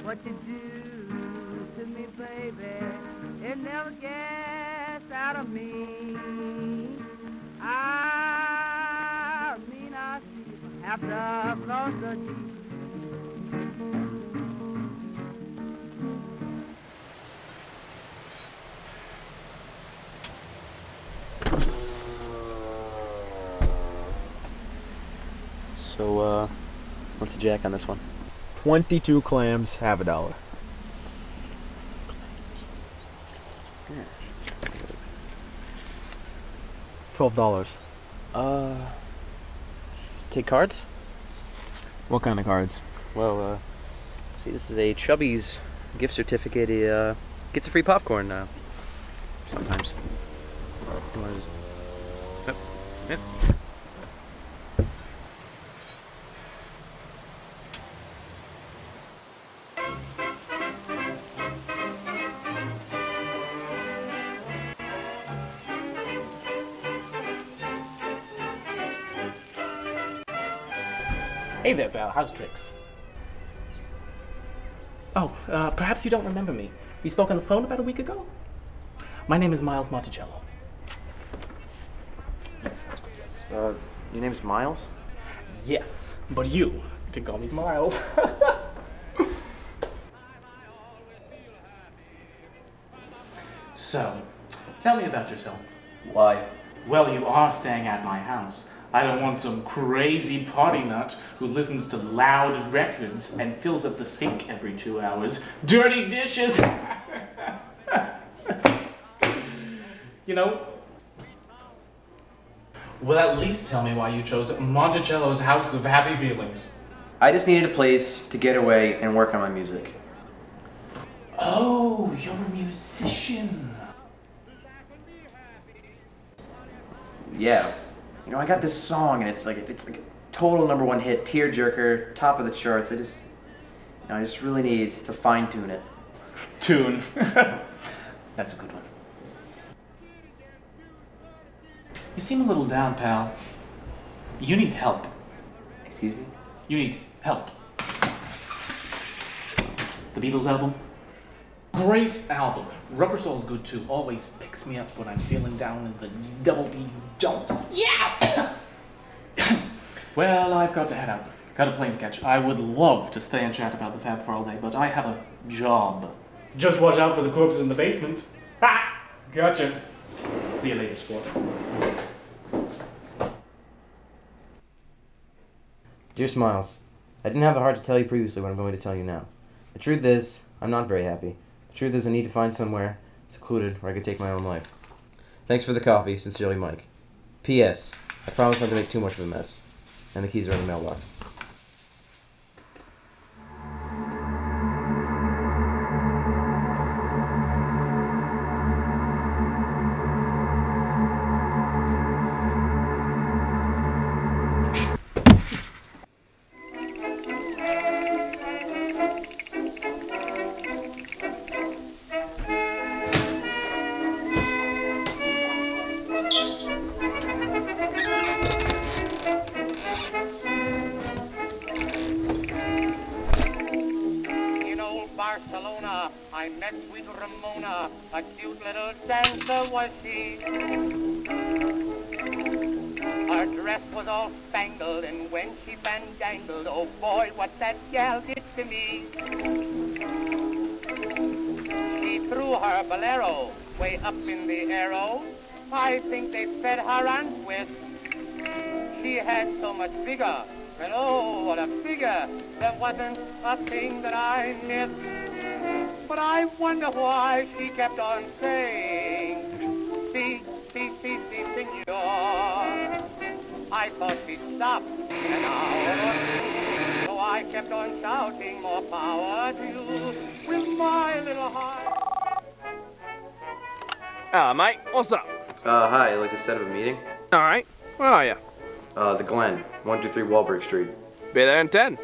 what you do to me, baby, it never gets out of me. I mean, I sleep after cross the G. So, what's the jack on this one? 22 clams, half $1. $12. Take cards? What kind of cards? Well, see, this is a Chubby's gift certificate. He gets a free popcorn now. Sometimes. You wanna just... Yep. Yep. Hey there, Val. How's tricks? Oh, perhaps you don't remember me. We spoke on the phone about a week ago? My name is Miles Monticello. Yes, that's good, yes. Your name's Miles? Yes, but you can call me Miles. So, tell me about yourself. Why? Well, you are staying at my house. I don't want some crazy party nut who listens to loud records and fills up the sink every 2 hours. Dirty dishes! You know? Well, at least tell me why you chose Monticello's House of Happy Feelings. I just needed a place to get away and work on my music. Oh, you're a musician. Yeah. You know, I got this song and it's like a total #1 hit, tearjerker, top of the charts. I just really need to fine tune it. Tune. That's a good one. You seem a little down, pal. You need help. Excuse me? You need help. The Beatles album? Great album. Rubber Soul's good too. Always picks me up when I'm feeling down in the double D dumps. Yeah! Well, I've got to head out. Got a plane to catch. I would love to stay and chat about the Fab Four all day, but I have a job. Just watch out for the corpse in the basement. Ha! Gotcha. See you later, sport. Dear Smiles, I didn't have the heart to tell you previously what I'm going to tell you now. The truth is, I'm not very happy. The truth is I need to find somewhere secluded where I could take my own life. Thanks for the coffee. Sincerely, Mike. P.S. I promise not to make too much of a mess. And the keys are in the mailbox. Barcelona, I met sweet Ramona, a cute little dancer was she. Her dress was all spangled, and when she fandangled, oh boy, what that gal did to me. She threw her bolero way up in the arrow. I think they fed her on twist. She had so much vigor, and oh, what a figure. There wasn't a thing that I missed. But I wonder why she kept on saying, si, si, si, si, senor. I thought she'd stop in an hour or two, so I kept on shouting more power to you with my little heart. Ah, mate, what's up? Hi, I'd like to set up a meeting. Alright, where are you? The Glen, 123 Walbrook Street. Be there in 10.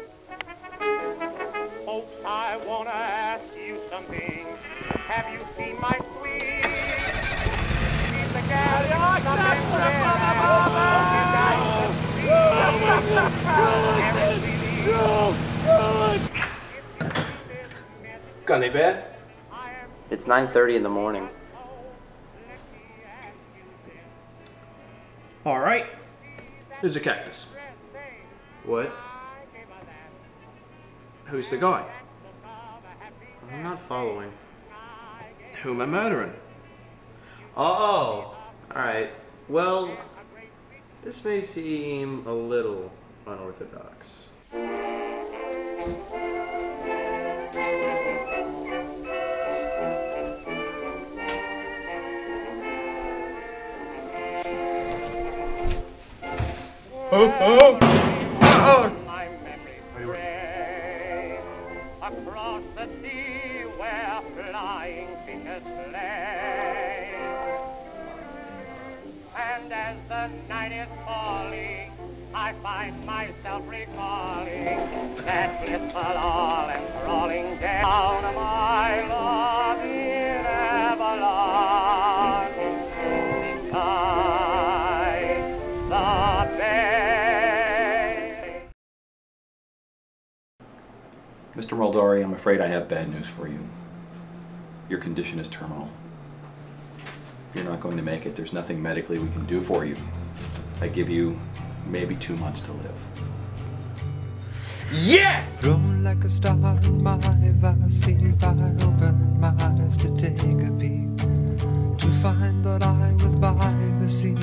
Folks, I wanna ask you something. Have you seen my sweet? She's the gal Got any bear? It's 9:30 in the morning. Alright. Here's a cactus. What? Who's the guy? I'm not following. Who am I murdering? Oh, alright. Well, this may seem a little unorthodox. My memory stray across the sea where flying fishes play. And as the night is falling, I find myself recalling that blissful all enthralling down my love in Avalon. Beside the bay. Mr. Moldari, I'm afraid I have bad news for you. Your condition is terminal. You're not going to make it. There's nothing medically we can do for you. I give you maybe 2 months to live. Yes! Thrown like a star in my vast sleep, I opened my eyes to take a peep, to find that I was by the sea.